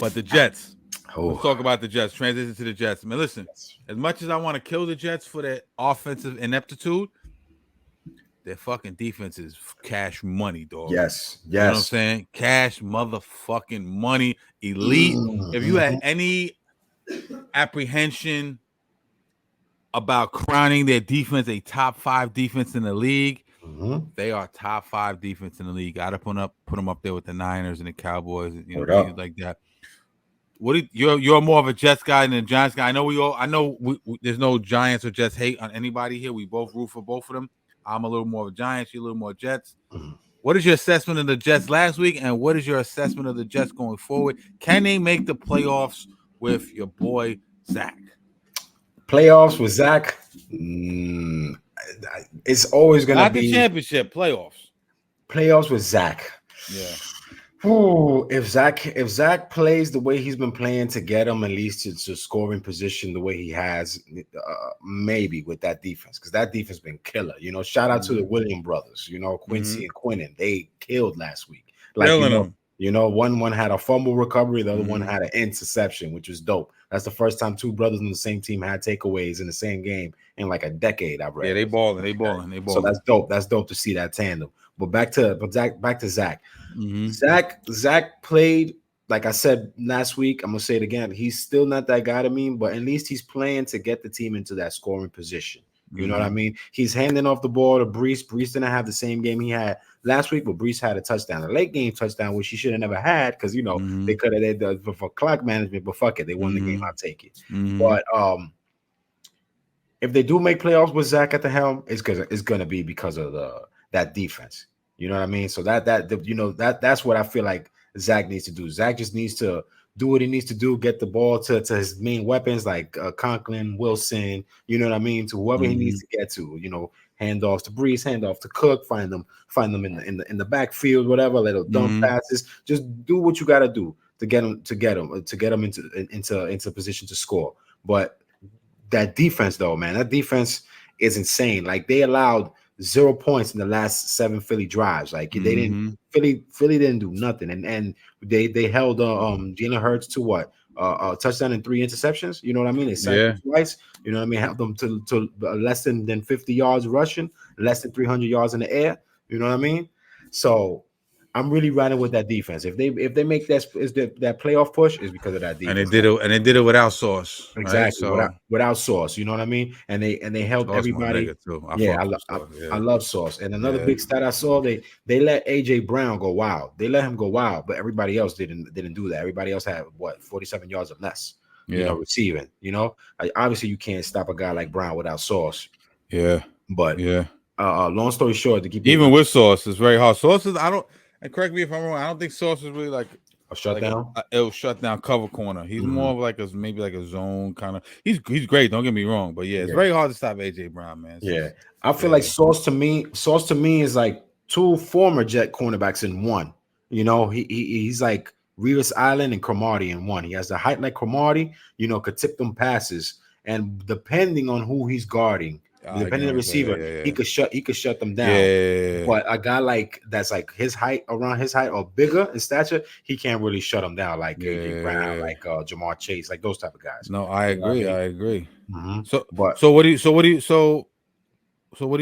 But the Jets. Let's Oh, talk about the Jets. Transition to the Jets. Man, listen. As much as I want to kill the Jets for their offensive ineptitude, their fucking defense is cash money, dog. yes, You know what I'm yes. saying? Cash motherfucking money, elite. If you had Mhm. any apprehension about crowning their defense a top 5 defense in the league, Mhm. they are top 5 defense in the league. Got to put them up there with the Niners and the Cowboys, Word teams up. like that. What you're more of a Jets guy than a Giants guy. I know there's no Giants or Jets hate on anybody here. We both root for both of them. I'm a little more of a Giants, you're a little more Jets. Mhm. What is your assessment of the Jets last week, and what is your assessment of the Jets going forward? Can they make the playoffs with your boy Zach? Playoffs with Zach. It's always gonna Not the be championship, playoffs. playoffs with Zach. Yeah. Ooh, if Zach plays the way he's been playing to get him at least to scoring position the way he has, maybe with that defense, because that defense been killer. Shout out to the William brothers. Quincy and Quinnen, they killed last week. Like Killing them. one had a fumble recovery, the other one Mhm. had an interception, which was dope. That's the first time two brothers on the same team had takeaways in the same game in like a decade. I've read. Yeah, they balling. They balling. They So balling. that's dope. That's dope to see that tandem. But back to Zach. Mhm. Zach played, like I said last week. I'm gonna say it again. He's still not that guy to me, but at least he's playing to get the team into that scoring position. You know what I Mhm. mean? He's handing off the ball to Brees. Brees didn't have the same game he had last week, but Brees had a touchdown, a late game touchdown, which he should have never had because they Mhm. could have done for clock management. But fuck it, they won the game. Mhm. I'll take it. Mhm. But if they do make playoffs with Zach at the helm, it's gonna be because of that defense. You know what I mean? So that's what I feel like Zach needs to do. Zach just needs to do what he needs to do, get the ball to his main weapons like Conklin, Wilson. You know what I mean? To whoever he needs Mhm. to get to. Hand off to Breeze, hand off to Cook, find them in the backfield, whatever. Little dump Mhm. passes. Just do what you got to do to get him into position to score. But that defense, though, man, that defense is insane. Like they allowed 0 points in the last 7 Philly drives. Like they didn't Mhm. Philly didn't do nothing, and they held Jalen Hurts to what a touchdown and 3 interceptions. You know what I mean? They sacked him Yeah. twice. You know what I mean? Held them to less than 50 yards rushing, less than 300 yards in the air. You know what I mean? So I'm really riding with that defense. If they make that playoff push, is because of that And they defense. did it. And they did it without Sauce, right? Exactly. Without So without Sauce, you know what I mean? And they held Sauce, my everybody. nigga too. I Yeah, fuck with Sauce. I Yeah. love Sauce. And another Yeah. big stat I saw, they let AJ Brown go wild. They let him go wild, but everybody else didn't do that. Everybody else had what 47 yards or less, Yeah. receiving. Obviously you can't stop a guy like Brown without Sauce. Yeah. But Yeah. long story short, to keep it Even with Sauce, it's very hard. Sauce is I don't. And correct me if I'm wrong. I don't think Sauce is really like a like shutdown. it'll shut down cover corner. He's Mhm. more of like maybe like a zone kind of. He's great. Don't get me wrong, but yeah, it's Yeah. very hard to stop AJ Brown, man. It's Yeah. just, I feel like yeah. Sauce to me is like two former Jet cornerbacks in one. He's like Revis Island and Cromartie in one. He has the height like Cromartie, could tip them passes. And depending on who he's guarding, I get depending on what the you're saying. receiver, Yeah. he could shut them Yeah. down. Yeah. But a guy like that's like his height, around his height or bigger in stature, he can't really shut them down like AJ Brown, Yeah. like Jamar Chase, like those type of guys. No, I You know what I agree. mean? I agree. Mhm. So But so what do you so what do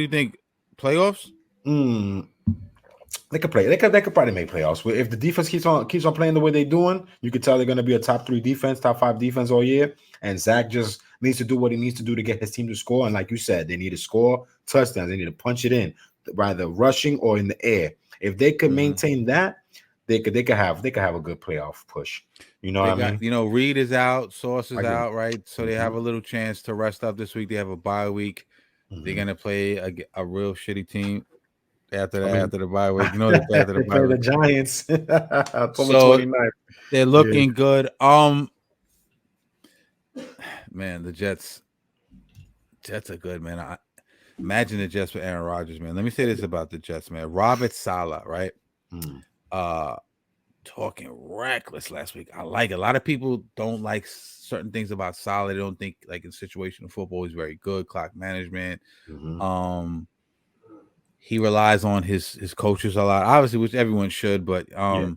you think? Playoffs? mm, they could play. They could probably make playoffs. If the defense keeps on playing the way they're doing, you could tell they're going to be a top 3 defense, top 5 defense all year. And Zach just needs to do what he needs to do to get his team to score. And like you said, they need to score touchdowns. They need to punch it in, either rushing or in the air. If they could Mhm. maintain that, they could have a good playoff push. You know what They I got, mean? Reed is out, Sauce I is agree. out, right? So they have Mhm, a little chance to rest up this week. They have a bye week. They're mhm. gonna play a real shitty team after I that, mean, after the bye week. They play after the they bye play the week. Giants October So 29th. they're Yeah. looking good. Man, the Jets are good, man. Imagine the Jets with Aaron Rodgers, man. Let me say this about the Jets, man. Robert Saleh, right? Mm. Uh talking reckless last week. I like it. A lot of people don't like certain things about Saleh. They don't think like in situational football he's very good, clock management. Mhm. Um he relies on his coaches a lot, obviously, which everyone should, but Yeah.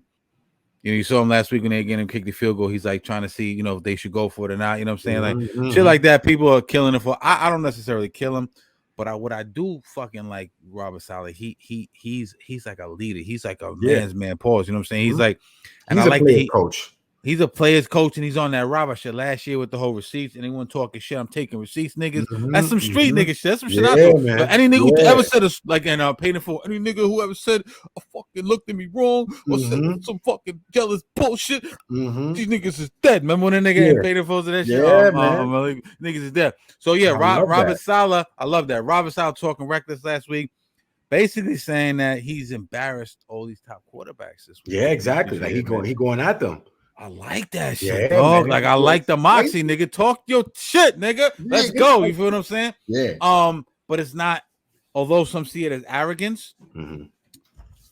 You saw him last week when they getting him kick the field goal. He's like trying to see, if they should go for it or not. You know what I'm saying? Like shit like that. People are killing him for. I don't necessarily kill him, but what I do fucking like Robert Saleh. He's like a leader. He's like a man's man. Pause. You know what I'm saying? He's like, and he's I like the coach. He's a player's coach, and he's on that Robert shit last year with the whole receipts. Anyone talking shit, I'm taking receipts, niggas. That's some street nigga shit. That's some shit I do. Man. But any nigga who ever said us like in Paid in Full, any nigga who ever said I fucking looked at me wrong or said some fucking jealous bullshit, these niggas is dead. Remember when a nigga in Paid in Full to that shit? Man. Niggas is dead. So yeah, Robert Saleh, I love that. Robert Saleh talking reckless last week. Basically saying that he's embarrassed all these top quarterbacks this week. Yeah, exactly. Like he going at them. I like that shit, dog. Man, like I like the moxie, nigga. Talk your shit, nigga. Let's go. You feel what I'm saying? Yeah. But it's not. Although some see it as arrogance,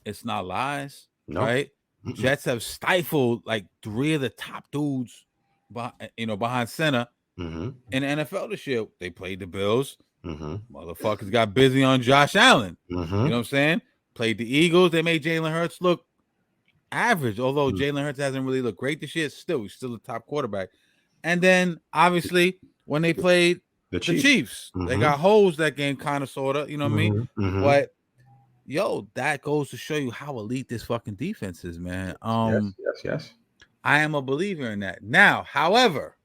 it's not lies, right? Jets have stifled like 3 of the top dudes, behind center in the NFL this year. They played the Bills. Motherfuckers got busy on Josh Allen. You know what I'm saying? Played the Eagles. They made Jalen Hurts look average, although Jalen Hurts hasn't really looked great this year. He's still a top quarterback. And then obviously when they played the Chiefs, they got holes that game, kind of, sort of, you know what I mean? But that goes to show you how elite this fucking defense is, man. Yes. I am a believer in that. Now, however,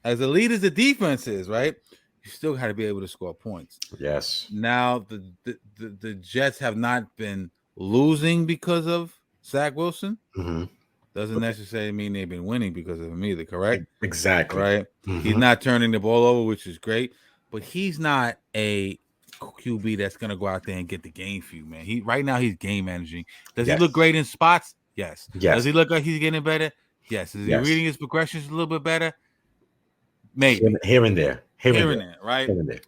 as elite as the defense is, right, you still got to be able to score points. Yes. Now the Jets have not been losing because of Zach Wilson. Doesn't necessarily mean they've been winning because of him either, correct? Exactly. Right? He's not turning the ball over, which is great, but he's not a QB that's going to go out there and get the game for you, man. Right now he's game managing. Does he look great in spots? Yes. Does he look like he's getting better? Yes. Is he reading his progressions a little bit better? Maybe. Here and there. Here and there, right? Here and there.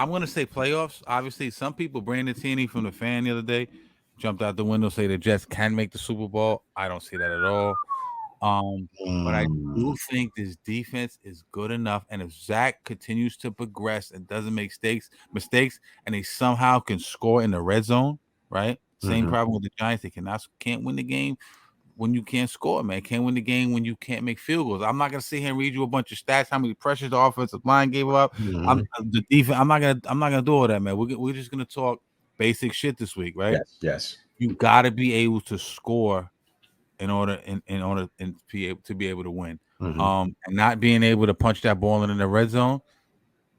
I'm going to say playoffs. Obviously, some people, Brandon Tierney from the Fan the other day, jumped out the window, say the Jets can make the Super Bowl. I don't see that at all. But I do think this defense is good enough. And if Zach continues to progress and doesn't make mistakes, and they somehow can score in the red zone, right? Same problem with the Giants. They can't win the game when you can't score, man. Can't win the game when you can't make field goals. I'm not gonna sit here and read you a bunch of stats, how many pressures the offensive line gave up. The defense. I'm not gonna do all that, man. We're just gonna talk basic shit this week, right? Yes. You gotta be able to score in order to be able to win. And not being able to punch that ball in the red zone,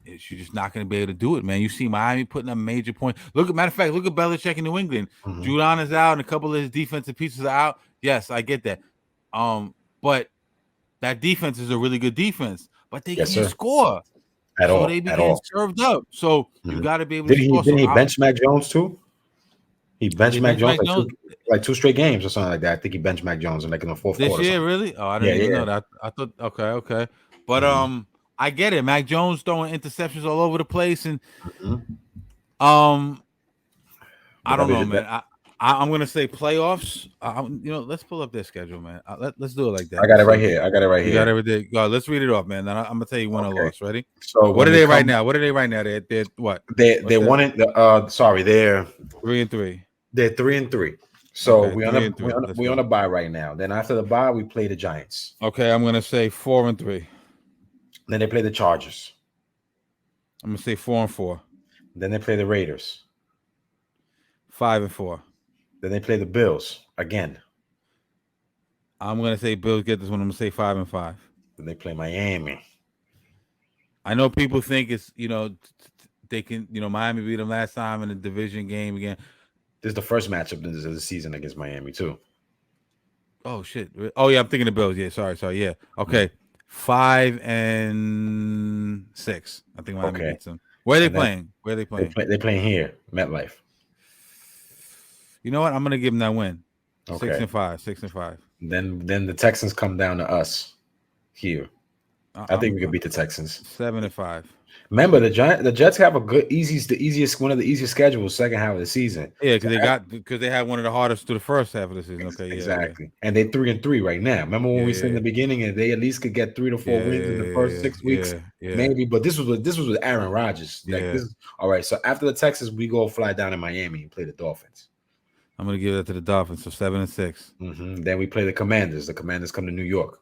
you're just not going to be able to do it, man. You see Miami putting up major points. Matter of fact, look at Belichick in New England. Judon is out and a couple of his defensive pieces are out. Yes, I get that. But that defense is a really good defense, but they can't score at all. So they be getting served up. So you got to be able to score. Didn't he bench Mac Jones too? He benched Mac Jones like 2 straight games or something like that. I think he benched Mac Jones in the 4th quarter. This year, really? Oh, I didn't even know that. I thought okay. But I get it. Mac Jones throwing interceptions all over the place, and I don't know, man. I'm gonna say playoffs. Let's pull up their schedule, man. Let's do it like that. I got it right here. You got everything. Let's read it off, man. Then I'm gonna tell you win or loss. Ready? So what are they right now? They're what? They're one in the they're 3-3. They're 3-3. So we're on a bye right now. Then after the bye, we play the Giants. Okay, I'm gonna say 4-3. Then they play the Chargers. I'm gonna say 4-4. Then they play the Raiders. 5-4. Then they play the Bills again. I'm gonna say Bills get this one. I'm gonna say 5-5. Then they play Miami. I know people think it's they can Miami beat them last time in the division game again. This is the first matchup of the season against Miami too. Oh shit! Oh yeah, I'm thinking of Bills. Yeah, sorry. Yeah, okay. 5-6. I think Miami beats them. Where are they playing? They're playing here, MetLife. You know what? I'm gonna give them that win. Okay. 6-5. Then the Texans come down to us here. I think we could beat the Texans. 7-5. Remember, the Jets have one of the easiest schedules second half of the season. Yeah, because they had one of the hardest through the first half of the season. Okay, exactly. Yeah. And they're 3-3 right now. Remember when we said in the beginning, and they at least could get 3 to 4 wins in the first 6 weeks, maybe. But this was with Aaron Rodgers. All right. So after the Texans, we go fly down to Miami and play the Dolphins. I'm gonna give that to the Dolphins. So 7-6. Then we play the Commanders. The Commanders come to New York.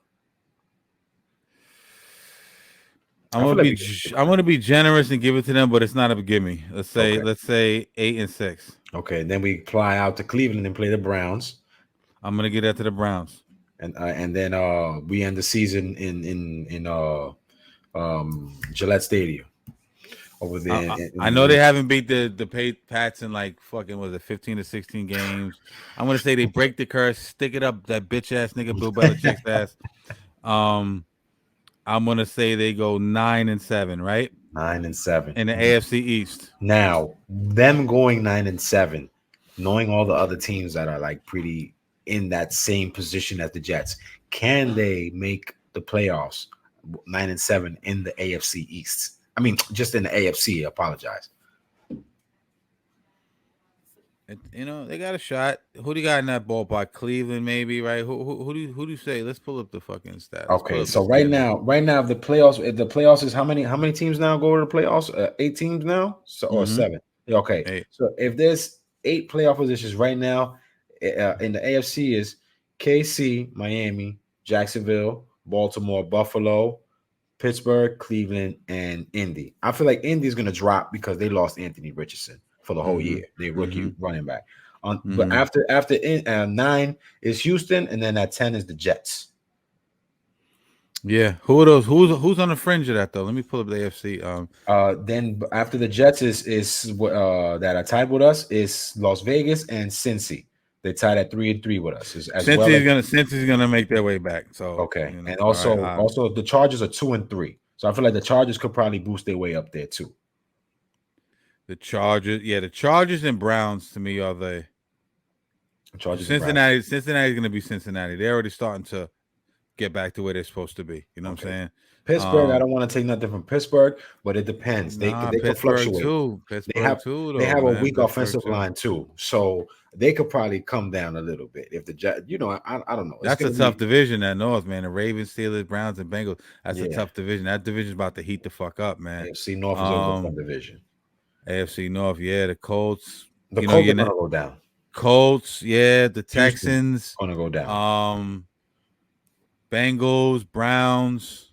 I'm gonna be generous and give it to them, but it's not a gimme. Let's say 8-6. Okay, then we fly out to Cleveland and play the Browns. I'm gonna give that to the Browns. And then we end the season in Gillette Stadium over there. I know they haven't beat the Pats in like fucking, was it 15 to 16 games. I'm gonna say they break the curse, stick it up that bitch ass nigga Bill Belichick's ass. I'm gonna say they go 9-7, right? 9-7 in the AFC East. Now, them going 9-7, knowing all the other teams that are like pretty in that same position as the Jets, can they make the playoffs 9-7 in the AFC East? I mean, just in the AFC. I apologize. They got a shot. Who do you got in that ballpark? Cleveland, maybe, right? Who do you say? Let's pull up the fucking stats. Okay, so right now, the playoffs is how many teams now go to the playoffs? 8 teams now, or 7? Okay, 8. So if there's 8 playoff positions right now, in the AFC is KC, Miami, Jacksonville, Baltimore, Buffalo, Pittsburgh, Cleveland, and Indy. I feel like Indy is going to drop because they lost Anthony Richardson for the whole year. They rookie running back. But after 9 is Houston, and then at 10 is the Jets. Yeah, who are those? Who's on the fringe of that though? Let me pull up the AFC. Then after the Jets is that are tied with us is Las Vegas and Cincy. They tied at 3-3 with us. Cincy's gonna make their way back. So okay, and also the Chargers are 2-3. So I feel like the Chargers could probably boost their way up there too. The Chargers and Browns to me are the Chargers. Cincinnati. Cincinnati's gonna be Cincinnati. They're already starting to get back to where they're supposed to be. You know what I'm saying? Pittsburgh, I don't want to take nothing from Pittsburgh, but it depends. They can fluctuate. They have a weak offensive line too, so they could probably come down a little bit if the I don't know. That's a tough division, that North, man. The Ravens, Steelers, Browns, and Bengals. That's a tough division. That division's about to heat the fuck up, man. AFC North is a fun division. AFC North, the Colts. The Colts are gonna go down. Colts, the Texans gonna go down. Bengals, Browns,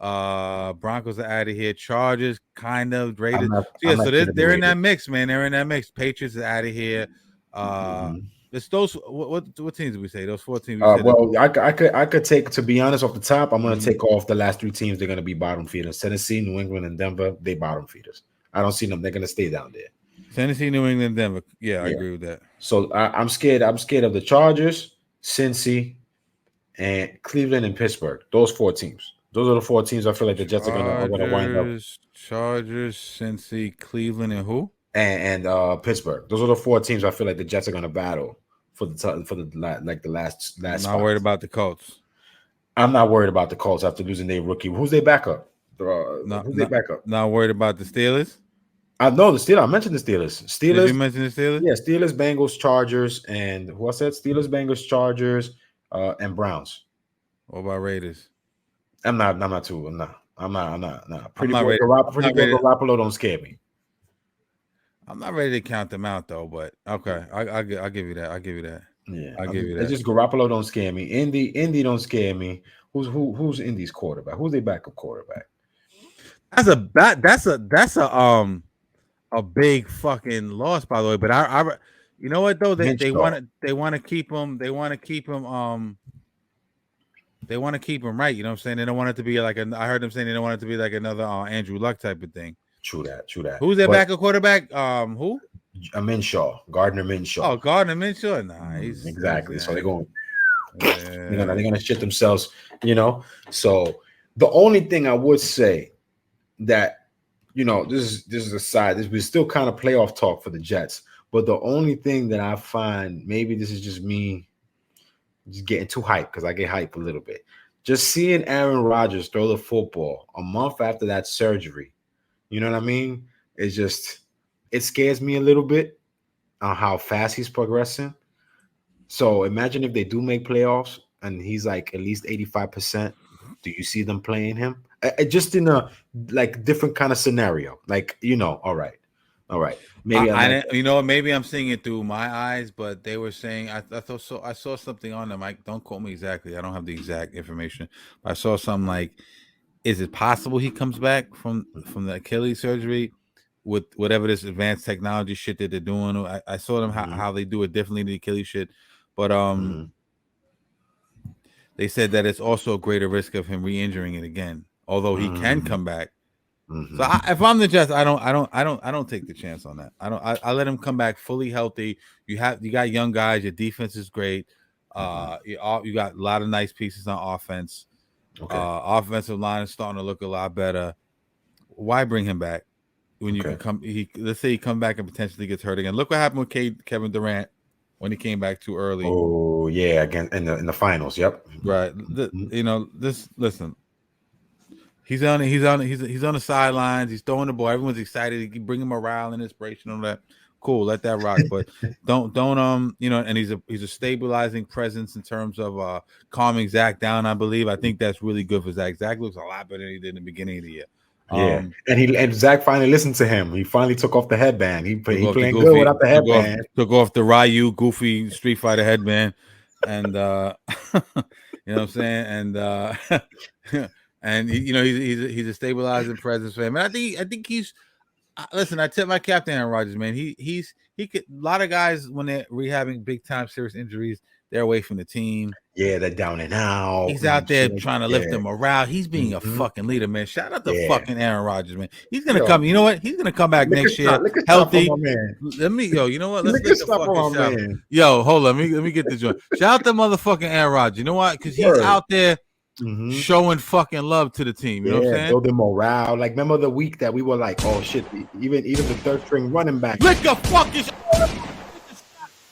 Broncos are out of here. Chargers, kind of. Raiders. So they're in that mix, man. They're in that mix. Patriots are out of here. It's those. What teams did we say? Those 4 teams. I could take, to be honest, off the top. I'm gonna take off the last 3 teams. They're gonna be bottom feeders. Tennessee, New England, and Denver. They bottom feeders. I don't see them. They're gonna stay down there. Tennessee, New England, Denver. I agree with that. So I'm scared. I'm scared of the Chargers, Cincy, and Cleveland and Pittsburgh. Those 4 teams. Those are the 4 teams I feel like the Jets are gonna wind up. Chargers, Cincy, Cleveland, and who? And Pittsburgh. Those are the 4 teams I feel like the Jets are gonna battle for the last. I'm not worried about the Colts. I'm not worried about the Colts after losing their rookie. Who's their backup? Who's their backup? Not worried about the Steelers. I know the Steelers. I mentioned the Steelers. Did you mention the Steelers? Yeah, Steelers, Bengals, Chargers, and who I said? Steelers, Bengals, Chargers, and Browns. What about Raiders? I'm not. Nah. Pretty boy Garoppolo don't scare me. I'm not ready to count them out though, but okay, I'll give you that. Yeah, I'll give you that. It's just Garoppolo don't scare me. Indy don't scare me. Who's Indy's quarterback? Who's their backup quarterback? That's a big fucking loss, by the way. But I you know what though, they want to keep him. They want to keep him right. You know what I'm saying? They don't want it to be like I heard them saying they don't want it to be like another Andrew Luck type of thing. True that. Who's their backup quarterback? Who? Minshew, Gardner Minshew. Oh, Gardner Minshew. Nice. Exactly. So they're going. They're gonna shit themselves. So the only thing I would say that this is a side. We're still kind of playoff talk for the Jets, but the only thing that I find, maybe this is just me just getting too hyped because I get hyped a little bit. Just seeing Aaron Rodgers throw the football a month after that surgery. You know what I mean? It scares me a little bit on how fast he's progressing. So imagine if they do make playoffs and he's like at least 85%. Do you see them playing him? Just in a like different kind of scenario. Like, all right. All right. Maybe maybe I'm seeing it through my eyes, but they were saying I thought so. I saw something on them. Don't quote me exactly. I don't have the exact information. But I saw something like, is it possible he comes back from the Achilles surgery with whatever this advanced technology shit that they're doing? I saw them how they do it differently than the Achilles shit, but they said that it's also a greater risk of him re-injuring it again, although he can come back. So if I'm the Jets, I don't take the chance on that. I let him come back fully healthy. You got young guys. Your defense is great. You got a lot of nice pieces on offense. Okay. Offensive line is starting to look a lot better. Why bring him back when you can come? Let's say he come back and potentially gets hurt again. Look what happened with Kevin Durant when he came back too early. Oh yeah, again in the finals. Yep. Right. Listen. He's on the sidelines. He's throwing the ball. Everyone's excited. He bring him morale and inspiration and all that. Cool, let that rock. But don't and he's a stabilizing presence in terms of calming Zach down. I believe. I think that's really good for Zach. Zach looks a lot better than he did in the beginning of the year. Yeah, and Zach finally listened to him. He finally took off the headband. He playing good without the headband. Took off the Ryu goofy Street Fighter headband, and you know what I'm saying, and. And he's a stabilizing presence for him. And I think he's listen. I tip my cap to Aaron Rodgers, man. He could. A lot of guys when they're rehabbing big time serious injuries, they're away from the team. Yeah, they're down and out. He's out there trying to lift them morale. He's being a fucking leader, man. Shout out to fucking Aaron Rodgers, man. He's gonna come. You know what? He's gonna come back next year healthy. You know what? Let's get the fucking shout. Yo, hold on. Let me get the joint. Shout out to motherfucking Aaron Rodgers. You know what? Because he's out there. Showing fucking love to the team, you know what I'm saying? Building morale. Like, remember the week that we were like, "Oh shit!" Even the third string running back. Lick the fucking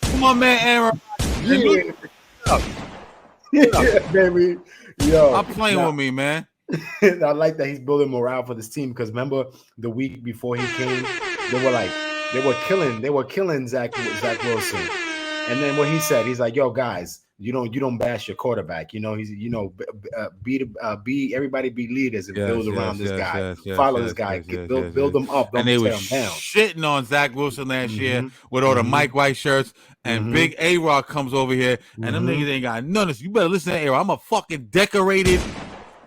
come on, man, Aaron. Yeah, baby. Yo, I'm playing with me, man. I like that he's building morale for this team because remember the week before he came, they were killing Zach Wilson, and then what he said, he's like, "Yo, guys." You don't bash your quarterback. Be everybody be leaders and build around this guy. Follow this guy. Build them up. And they were shitting on Zach Wilson last year with all the Mike White shirts. And Big A-Rod comes over here. And them niggas ain't got none of this. You better listen to A-Rod. I'm a fucking decorated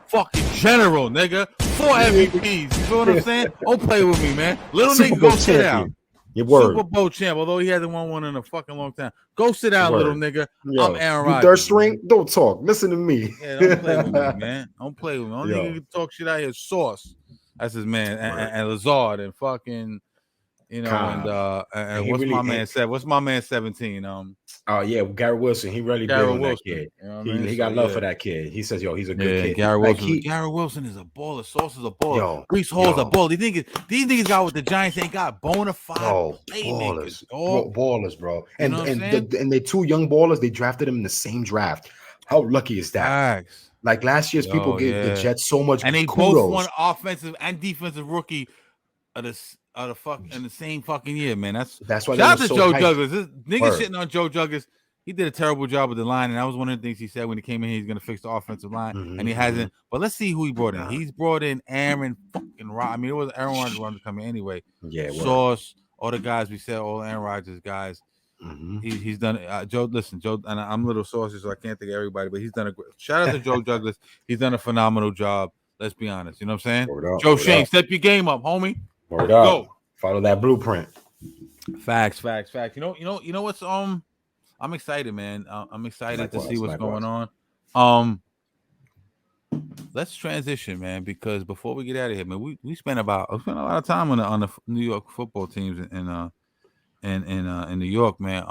fucking general, nigga. 4 MVPs. You feel what I'm saying? Don't play with me, man. Little nigga, go sit down. Super Bowl champ, although he hasn't won one in a fucking long time. Go sit down, little nigga. Yo, I'm Aaron Rodgers. You third string? Don't talk. Listen to me. Yeah, don't play with me, man. Don't play with me. Only nigga can talk shit out here is Sauce. That's his man. And Lazard and fucking, and what's really, my man said? What's my man 17? Oh yeah, Garrett Wilson. He really built that kid. You know he got love for that kid. He says, "Yo, he's a good kid." Garrett Wilson is a baller. Sauce is a baller. Brees Hall's a baller. These niggas got what the Giants ain't got. Bona fide playmakers, ballers, bro. And they're 2 young ballers. They drafted them in the same draft. How lucky is that? Facts. Like last year's people gave the Jets so much, and they kudos. Both won offensive and defensive rookie of the in the same fucking year, man. That's why. Shout out to Joe Douglas. This nigga shitting on Joe Douglas. He did a terrible job with the line, and that was one of the things he said when he came in. He's gonna fix the offensive line, and he hasn't. But let's see who he brought in. He's brought in Aaron fucking Rodgers. I mean, it was Aaron Rodgers coming anyway. Yeah, Sauce, all the guys we said, all Aaron Rodgers guys. He's done it. Joe, and I'm a little saucy, so I can't think of everybody, but he's done a great. Shout out to Joe Douglas. He's done a phenomenal job. Let's be honest. You know what I'm saying? Joe Shane, step your game up, homie. Go. Follow that blueprint. Facts. You know what's I'm excited, man. I'm excited to see what's going on. Let's transition, man, because before we get out of here, man, we spent a lot of time on the New York football teams in New York, man.